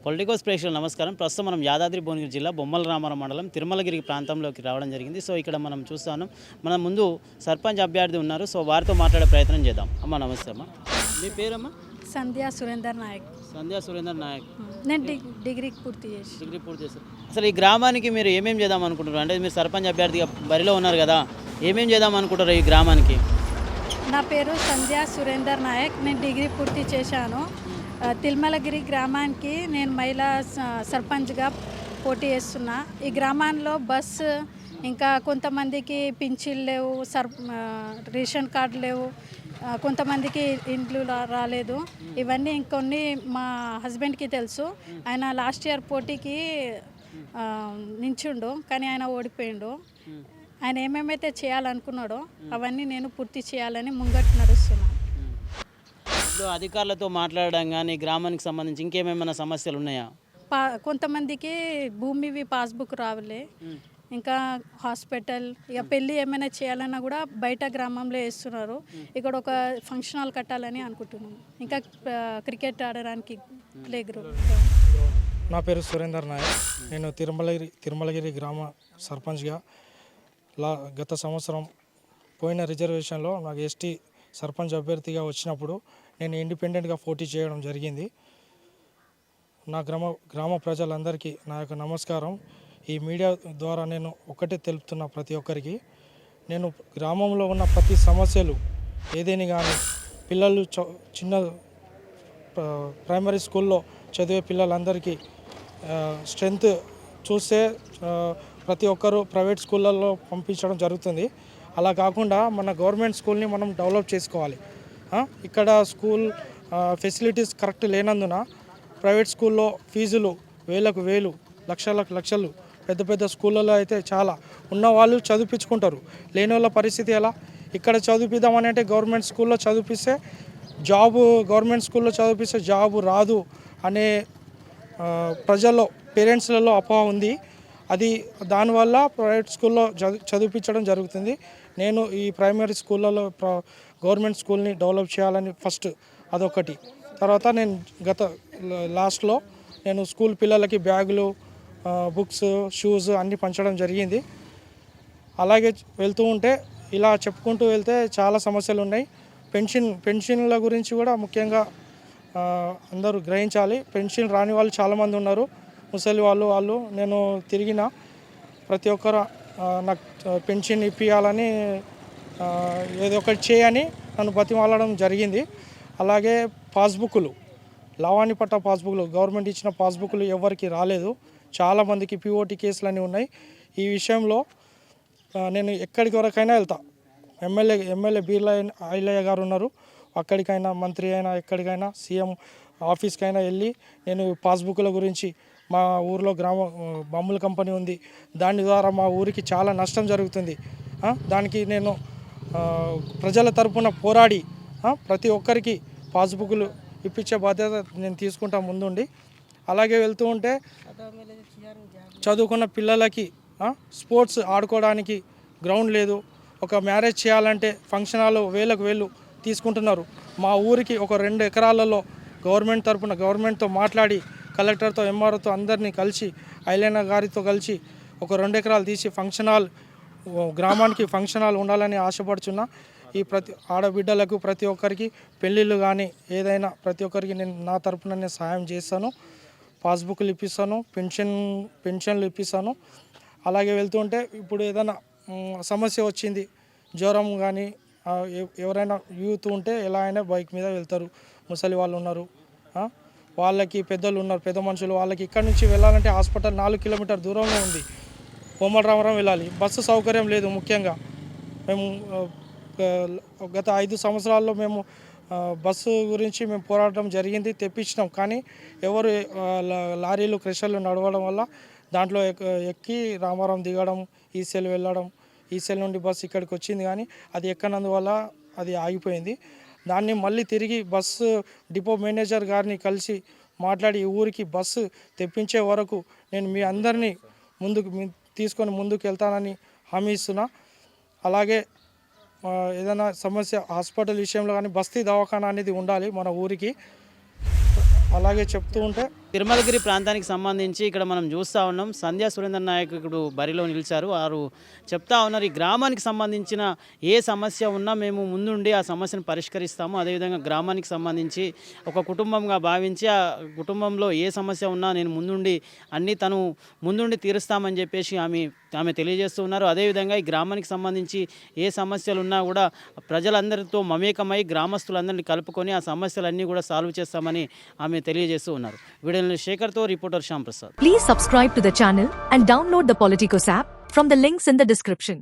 Politicos ప్రేక్షకులు నమస్కారం. ప్రస్తుతం మనం యాదాద్రి భువనగిరి జిల్లా బొమ్మల రామారం మండలం తిరుమలగిరి ప్రాంతంలోకి రావడం జరిగింది. సో ఇక్కడ మనం చూస్తాను, మన ముందు సర్పంచ్ అభ్యర్థి ఉన్నారు. సో వారితో మాట్లాడే ప్రయత్నం చేద్దాం. అమ్మ నమస్తే అమ్మ, మీ పేరమ్మా? సంధ్యా సురేందర్ నాయక్. సంధ్యా సురేందర్ నాయక్. నేను డిగ్రీ పూర్తి చేశారు. అసలు ఈ గ్రామానికి మీరు ఏమేమి చేద్దాం అనుకుంటున్నారు? అంటే మీరు సర్పంచ్ అభ్యర్థిగా బరిలో ఉన్నారు కదా, ఏమేమి చేద్దాం అనుకుంటారు ఈ గ్రామానికి? నా పేరు సంధ్యా సురేందర్ నాయక్. నేను డిగ్రీ పూర్తి చేశాను. తిరుమలగిరి గ్రామానికి నేను మహిళా సర్పంచ్గా పోటీ చేస్తున్నా. ఈ గ్రామాల్లో బస్సు, ఇంకా కొంతమందికి పింఛన్లు లేవు, రేషన్ కార్డు లేవు, కొంతమందికి ఇండ్లు రాలేదు. ఇవన్నీ ఇంకొన్ని మా హస్బెండ్కి తెలుసు. ఆయన లాస్ట్ ఇయర్ పోటీకి నించుండు, కానీ ఆయన ఓడిపోయిండు. ఆయన ఏమేమైతే చేయాలనుకున్నాడో అవన్నీ నేను పూర్తి చేయాలని ముంగట్టు నడుస్తున్నాను. అధికారులతో మాట్లాడడం కానీ గ్రామానికి సంబంధించి ఇంకేమైనా సమస్యలు ఉన్నాయా? కొంతమందికి భూమివి పాస్బుక్ రావలే, ఇంకా హాస్పిటల్, ఇక పెళ్ళి ఏమైనా చేయాలన్నా కూడా బయట గ్రామంలో వేస్తున్నారు. ఇక్కడ ఒక ఫంక్షన్ హాల్ కట్టాలని అనుకుంటున్నాం. ఇంకా క్రికెట్ ఆడడానికి ప్లే గ్రౌండ్. నా పేరు సురేందర్ నాయక్. నేను తిరుమలగిరి గ్రామ సర్పంచ్గా గత సంవత్సరం పోయిన రిజర్వేషన్లో నాకు ఎస్టీ సర్పంచ్ అభ్యర్థిగా వచ్చినప్పుడు నేను ఇండిపెండెంట్గా పోటీ చేయడం జరిగింది. నా గ్రామ ప్రజలందరికీ నా యొక్క నమస్కారం. ఈ మీడియా ద్వారా నేను ఒకటే తెలుపుతున్న ప్రతి ఒక్కరికి, నేను గ్రామంలో ఉన్న ప్రతి సమస్యలు ఏదేని కానీ, పిల్లలు చిన్న ప్రైమరీ స్కూల్లో చదివే పిల్లలందరికీ స్ట్రెంత్ చూస్తే ప్రతి ఒక్కరూ ప్రైవేట్ స్కూళ్ళల్లో పంపించడం జరుగుతుంది. అలా కాకుండా మన గవర్నమెంట్ స్కూల్ని మనం డెవలప్ చేసుకోవాలి. ఇక్కడ స్కూల్ ఫెసిలిటీస్ కరెక్ట్ లేనందున ప్రైవేట్ స్కూల్లో ఫీజులు వేలకు వేలు, లక్షలకు లక్షలు. పెద్ద పెద్ద స్కూళ్ళలో అయితే చాలా ఉన్నవాళ్ళు చదివించుకుంటారు, లేని వాళ్ళ పరిస్థితి ఎలా? ఇక్కడ చదివిద్దామని అంటే గవర్నమెంట్ స్కూల్లో చదివిస్తే గవర్నమెంట్ స్కూల్లో చదివిస్తే జాబు రాదు అనే ప్రజల్లో, పేరెంట్స్లలో అపోహ ఉంది. దానివల్ల ప్రైవేట్ స్కూల్లో చదివించడం జరుగుతుంది. నేను ఈ ప్రైమరీ స్కూళ్ళలో గవర్నమెంట్ స్కూల్ని డెవలప్ చేయాలని ఫస్ట్ అదొకటి. తర్వాత నేను లాస్ట్లో నేను స్కూల్ పిల్లలకి బ్యాగులు, బుక్స్, షూస్ అన్నీ పంచడం జరిగింది. అలాగే వెళ్తూ ఉంటే ఇలా చెప్పుకుంటూ వెళ్తే చాలా సమస్యలు ఉన్నాయి. పెన్షన్ల గురించి కూడా ముఖ్యంగా అందరూ గ్రహించాలి. పెన్షన్ రాని వాళ్ళు చాలామంది ఉన్నారు, ముసలి వాళ్ళు. నేను తిరిగిన ప్రతి ఒక్కరు నాకు పెన్షన్ ఇప్పించాలని, ఏదో ఒకటి చేయని నన్ను బతిమాలడం జరిగింది. అలాగే పాస్బుక్లు, లవాణి పట్ట పాస్బుక్లు, గవర్నమెంట్ ఇచ్చిన పాస్బుక్లు ఎవరికి రాలేదు. చాలామందికి పిఓటి కేసులు అన్నీ ఉన్నాయి. ఈ విషయంలో నేను ఎక్కడికి వరకైనా వెళ్తా. ఎమ్మెల్యే బీర్లా ఐలయ్య గారు ఉన్నారు, అక్కడికైనా, మంత్రి అయినా, ఎక్కడికైనా, సీఎం ఆఫీస్కైనా వెళ్ళి నేను పాస్బుక్ల గురించి, మా ఊరిలో బొమ్మల కంపెనీ ఉంది, దాని ద్వారా మా ఊరికి చాలా నష్టం జరుగుతుంది. దానికి నేను ప్రజల తరపున పోరాడి ప్రతి ఒక్కరికి పాస్బుక్లు ఇప్పించే బాధ్యత నేను తీసుకుంటా ముందుండి. అలాగే వెళ్తూ ఉంటే చదువుకున్న పిల్లలకి స్పోర్ట్స్ ఆడుకోవడానికి గ్రౌండ్ లేదు. ఒక మ్యారేజ్ చేయాలంటే ఫంక్షన్ హాల్ వేలకు వేలు తీసుకుంటున్నారు. మా ఊరికి ఒక 2 ఎకరాలలో గవర్నమెంట్తో మాట్లాడి, కలెక్టర్తో, ఎంఆర్ఓతో అందరినీ కలిసి, ఐలైన గారితో కలిసి ఒక 2 ఎకరాలు తీసి గ్రామానికి ఫంక్షన్ హాల్ ఉండాలని ఆశపడుచున్నా. ఈ ప్రతి ఆడబిడ్డలకు ప్రతి ఒక్కరికి పెళ్ళిళ్ళు కానీ ఏదైనా ప్రతి ఒక్కరికి నేను నా తరపున నేను సహాయం చేస్తాను. పాస్బుక్లు ఇప్పిస్తాను, పెన్షన్లు ఇప్పిస్తాను. అలాగే వెళ్తుంటే ఇప్పుడు ఏదైనా సమస్య వచ్చింది, జ్వరం కానీ, ఎవరైనా యూత్ ఉంటే ఎలా అయినా బైక్ మీద వెళ్తారు. ముసలి వాళ్ళు ఉన్నారు, వాళ్ళకి పెద్దలు ఉన్నారు, పెద్ద మనుషులు. వాళ్ళకి ఇక్కడ నుంచి వెళ్ళాలంటే హాస్పిటల్ 4 కిలోమీటర్ దూరంలో ఉంది, బొమ్మల రామారం వెళ్ళాలి. బస్సు సౌకర్యం లేదు. ముఖ్యంగా మేము గత 5 సంవత్సరాల్లో మేము బస్సు గురించి మేము పోరాటం జరిగింది, తెప్పించినాం. కానీ ఎవరు లారీలు, క్రెషర్లు నడవడం వల్ల దాంట్లో ఎక్కి రామారం దిగడం, ఈసెల్ వెళ్ళడం, ఈసెల్ నుండి బస్సు ఇక్కడికి వచ్చింది, కానీ అది ఎక్కనందువల్ల అది ఆగిపోయింది. దాన్ని మళ్ళీ తిరిగి బస్సు డిపో మేనేజర్ గారిని కలిసి మాట్లాడి ఈ ఊరికి బస్సు తెప్పించే వరకు నేను మీ అందరినీ తీసుకొని ముందుకు వెళ్తానని హామీ ఇస్తున్నా. అలాగే ఏదైనా సమస్య హాస్పిటల్ విషయంలో కానీ బస్తీ దవాఖానా అనేది ఉండాలి మన ఊరికి. అలాగే చెప్తూ ఉంటే తిరుమలగిరి ప్రాంతానికి సంబంధించి ఇక్కడ మనం చూస్తూ ఉన్నాం. సంధ్యా సురేందర్ నాయక్ ఇప్పుడు బరిలో నిలిచారు. వారు చెప్తా ఉన్నారు, ఈ గ్రామానికి సంబంధించిన ఏ సమస్య ఉన్నా మేము ముందుండి ఆ సమస్యను పరిష్కరిస్తాము. అదేవిధంగా గ్రామానికి సంబంధించి ఒక కుటుంబంగా భావించి ఆ కుటుంబంలో ఏ సమస్య ఉన్నా నేను ముందుండి అన్నీ తను ముందుండి తీరుస్తామని చెప్పేసి ఆమె తెలియజేస్తూ ఉన్నారు. అదేవిధంగా ఈ గ్రామానికి సంబంధించి ఏ సమస్యలు ఉన్నా కూడా ప్రజలందరితో మమేకమై గ్రామస్తులందరినీ కలుపుకొని ఆ సమస్యలన్నీ కూడా సాల్వ్ చేస్తామని ఆమె తెలియజేస్తూ ఉన్నారు. వీడియో శేఖర్తో reporter Shyam Prasad. Please subscribe to the channel and download the Politicos app from the links in the description.